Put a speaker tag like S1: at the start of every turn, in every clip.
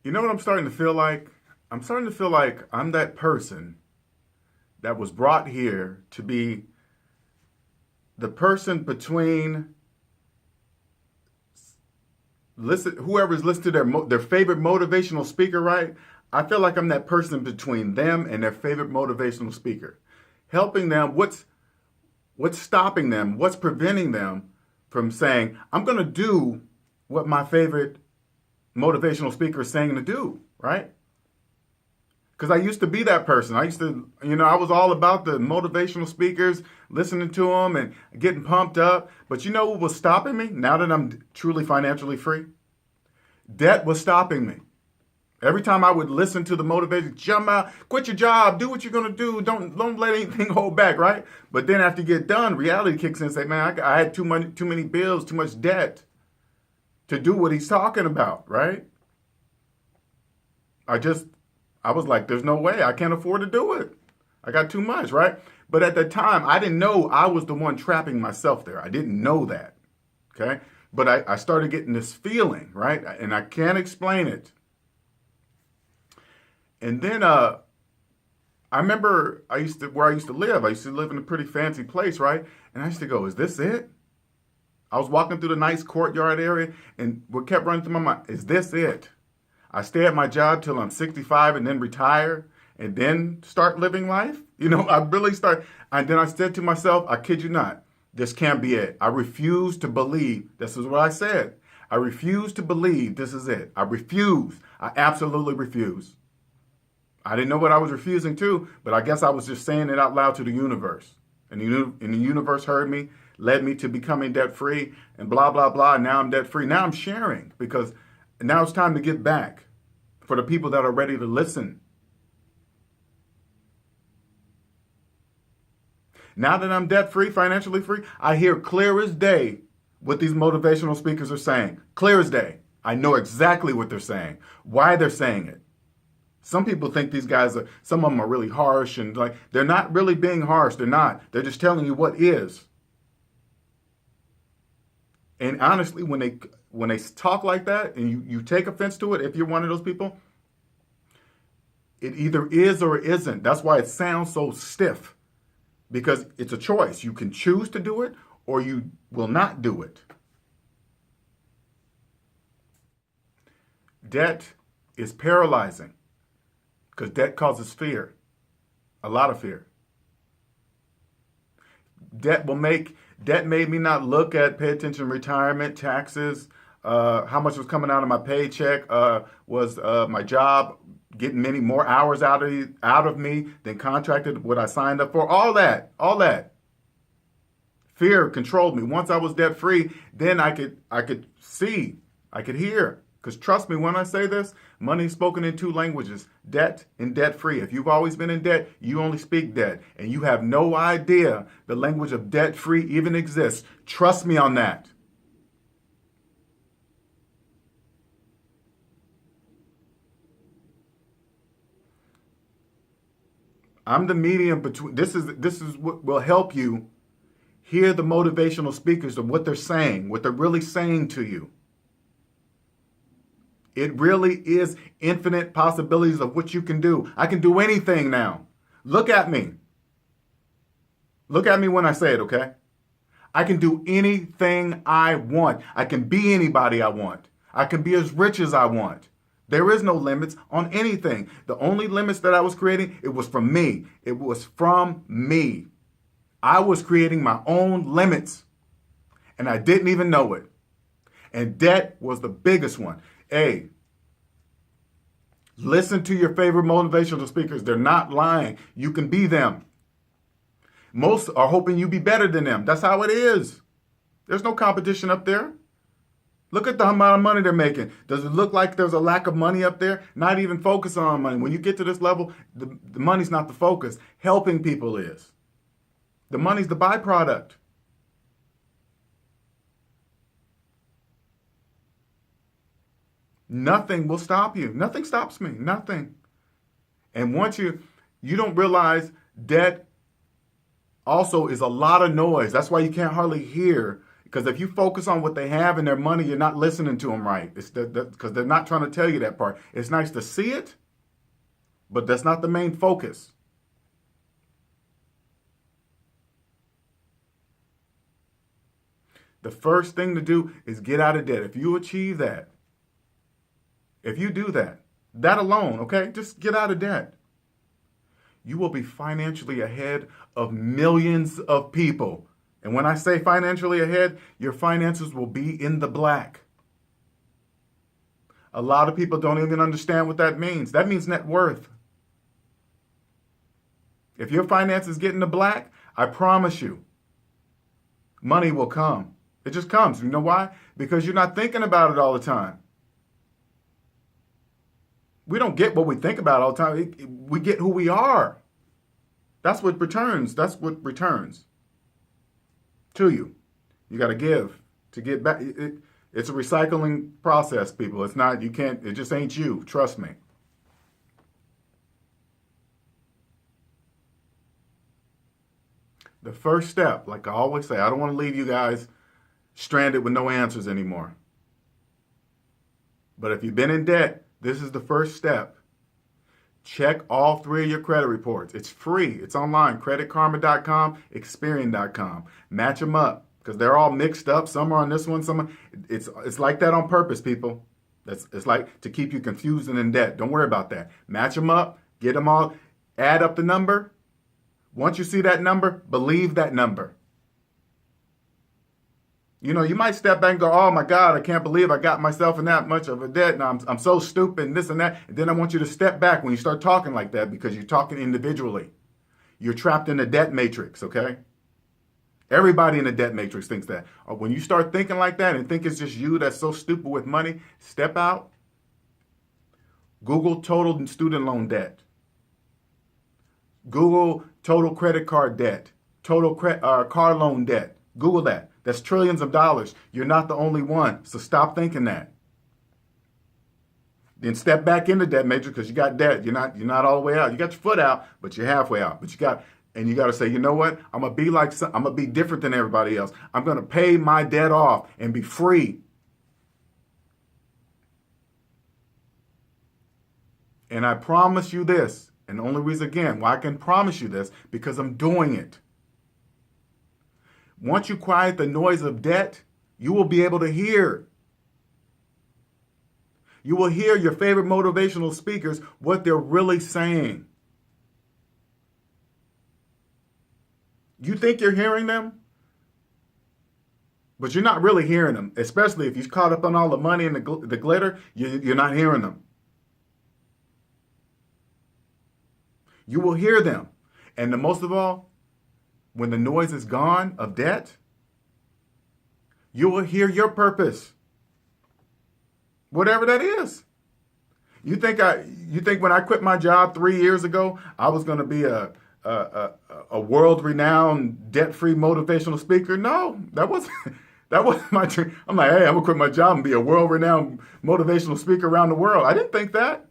S1: You know what I'm starting to feel like? I'm starting to feel like I'm that person that was brought here to be the person between whoever's listened to their favorite motivational speaker, right? I feel like I'm that person between them and their favorite motivational speaker, helping them. What's stopping them? What's preventing them from saying, "I'm going to do what my favorite motivational speaker is saying to do," right? Because I used to be that person. I was all about the motivational speakers, listening to them and getting pumped up. But you know what was stopping me now that I'm truly financially free? Debt was stopping me. Every time I would listen to the motivation, jump out, quit your job, do what you're going to do, don't let anything hold back, right? But then after you get done, reality kicks in and say, man, I had too many bills, too much debt to do what he's talking about, right? I was like, there's no way. I can't afford to do it. I got too much, right? But at the time, I didn't know I was the one trapping myself there. I didn't know that, okay? But I started getting this feeling, right? And I can't explain it. And then I remember where I used to live. I used to live in a pretty fancy place, right? And I used to go, is this it? I was walking through the nice courtyard area, and what kept running through my mind, is this it? I stay at my job till I'm 65 and then retire and then start living life? And then I said to myself, I kid you not, this can't be it. I refuse to believe, this is what I said. I refuse to believe this is it. I refuse. I absolutely refuse. I didn't know what I was refusing to, but I guess I was just saying it out loud to the universe. And the universe heard me, led me to becoming debt-free, and blah, blah, blah. And now I'm debt-free. Now I'm sharing because now it's time to give back for the people that are ready to listen. Now that I'm debt-free, financially free, I hear clear as day what these motivational speakers are saying. Clear as day. I know exactly what they're saying, why they're saying it. Some people think these guys some of them are really harsh, and like they're not really being harsh. They're not. They're just telling you what is. And honestly, when they talk like that and you take offense to it, if you're one of those people, it either is or it isn't. That's why it sounds so stiff, because it's a choice. You can choose to do it or you will not do it. Debt is paralyzing because debt causes fear, a lot of fear. Debt made me not pay attention to retirement, taxes, how much was coming out of my paycheck, was my job getting many more hours out of me than contracted what I signed up for. All that. Fear controlled me. Once I was debt free, then I could see, I could hear. Because trust me when I say this, money is spoken in two languages, debt and debt free. If you've always been in debt, you only speak debt. And you have no idea the language of debt free even exists. Trust me on that. I'm the medium between, this is what will help you hear the motivational speakers of what they're saying, what they're really saying to you. It really is infinite possibilities of what you can do. I can do anything now. Look at me. Look at me when I say it, okay? I can do anything I want. I can be anybody I want. I can be as rich as I want. There is no limits on anything. The only limits that I was creating, it was from me. It was from me. I was creating my own limits, and I didn't even know it. And debt was the biggest one. Hey, listen to your favorite motivational speakers. They're not lying. You can be them. Most are hoping you be better than them. That's how it is. There's no competition up there. Look at the amount of money they're making. Does it look like there's a lack of money up there? Not even focus on money. When you get to this level, the money's not the focus. Helping people is. The money's the byproduct. Nothing will stop you. Nothing stops me. Nothing. And once you don't realize debt also is a lot of noise. That's why you can't hardly hear Because if you focus on what they have and their money, you're not listening to them right. It's because they're not trying to tell you that part. It's nice to see it, but that's not the main focus. The first thing to do is get out of debt. If you achieve that, if you do that, that alone, okay, just get out of debt. You will be financially ahead of millions of people. And when I say financially ahead, your finances will be in the black. A lot of people don't even understand what that means. That means net worth. If your finances get in the black, I promise you, money will come. It just comes. You know why? Because you're not thinking about it all the time. We don't get what we think about all the time. We get who we are. That's what returns. That's what returns to you. You got to give to get back. It's a recycling process, people. It's not, you can't, it just ain't you. Trust me. The first step, like I always say, I don't want to leave you guys stranded with no answers anymore. But if you've been in debt, this is the first step. Check all 3 of your credit reports. It's free. It's online. CreditKarma.com, Experian.com. Match them up because they're all mixed up. Some are on this one. Some it's like that on purpose, people. It's like to keep you confused and in debt. Don't worry about that. Match them up. Get them all. Add up the number. Once you see that number, believe that number. You know, you might step back and go, oh my God, I can't believe I got myself in that much of a debt. Now I'm so stupid and this and that. And then I want you to step back when you start talking like that because you're talking individually. You're trapped in the debt matrix, okay? Everybody in the debt matrix thinks that. When you start thinking like that and think it's just you that's so stupid with money, step out. Google total student loan debt. Google total credit card debt. Total car loan debt. Google that. That's trillions of dollars. You're not the only one. So stop thinking that. Then step back into debt matrix because you got debt. You're not all the way out. You got your foot out, but you're halfway out. But you got to say, you know what? I'm gonna be different than everybody else. I'm gonna pay my debt off and be free. And I promise you this, and the only reason again why I can promise you this, because I'm doing it. Once you quiet the noise of debt, you will be able to hear. You will hear your favorite motivational speakers, what they're really saying. You think you're hearing them, but you're not really hearing them, especially if you're caught up on all the money and the glitter, you're not hearing them. You will hear them. And the most of all, when the noise is gone of debt, you will hear your purpose. Whatever that is. You think when I quit my job 3 years ago, I was going to be a world-renowned, debt-free motivational speaker? No, that wasn't my dream. I'm like, hey, I'm going to quit my job and be a world-renowned motivational speaker around the world. I didn't think that.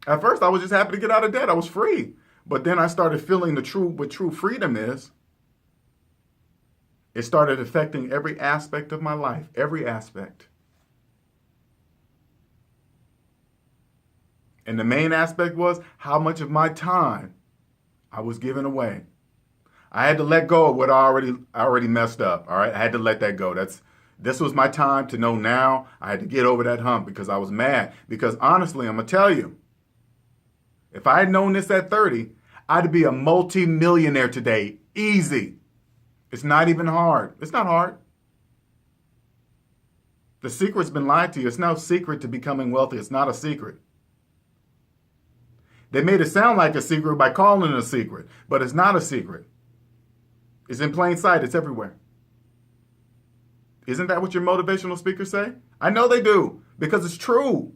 S1: At first, I was just happy to get out of debt. I was free. But then I started feeling what true freedom is. It started affecting every aspect of my life, every aspect. And the main aspect was how much of my time I was giving away. I had to let go of what I already messed up. All right, I had to let that go. This was my time to know now. I had to get over that hump because I was mad. Because honestly, I'm gonna tell you, if I had known this at 30, I'd be a multi-millionaire today. Easy. It's not even hard. It's not hard. The secret's been lied to you. It's no secret to becoming wealthy. It's not a secret. They made it sound like a secret by calling it a secret, but it's not a secret. It's in plain sight. It's everywhere. Isn't that what your motivational speakers say? I know they do, because it's true.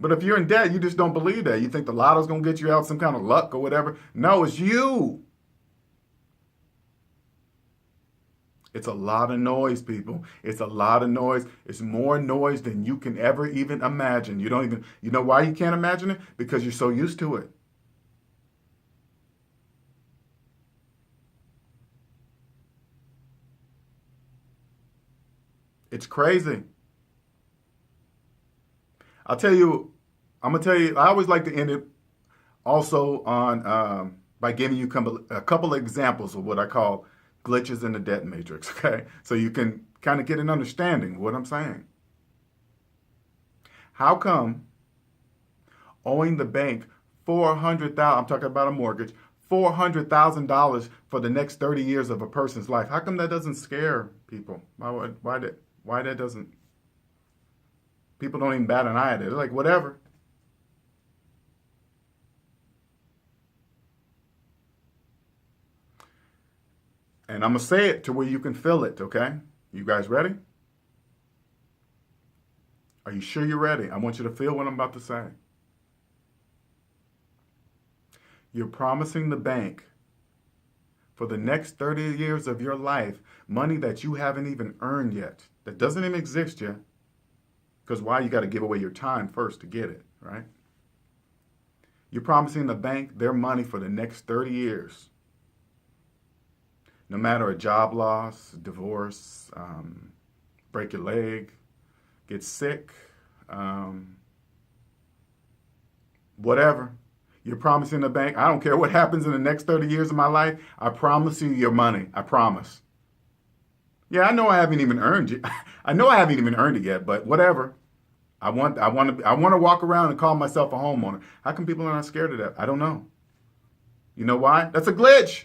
S1: But if you're in debt, you just don't believe that. You think the lotto's going to get you out some kind of luck or whatever. No, it's you. It's a lot of noise, people. It's a lot of noise. It's more noise than you can ever even imagine. You know why you can't imagine it? Because you're so used to it. It's crazy. I'm going to tell you, I always like to end it also on by giving you a couple of examples of what I call glitches in the debt matrix, okay? So you can kind of get an understanding of what I'm saying. How come owing the bank $400,000, I'm talking about a mortgage, $400,000 for the next 30 years of a person's life? How come that doesn't scare people? Why that doesn't? People don't even bat an eye at it. They're like, whatever. And I'm going to say it to where you can feel it, okay? You guys ready? Are you sure you're ready? I want you to feel what I'm about to say. You're promising the bank for the next 30 years of your life money that you haven't even earned yet, that doesn't even exist yet. Because why? You got to give away your time first to get it, right? You're promising the bank their money for the next 30 years. No matter a job loss, divorce, break your leg, get sick, whatever. You're promising the bank, I don't care what happens in the next 30 years of my life, I promise you your money. I promise. Yeah, I know I haven't even earned it. I know I haven't even earned it yet, but whatever. I want to walk around and call myself a homeowner. How come people are not scared of that? I don't know. You know why? That's a glitch.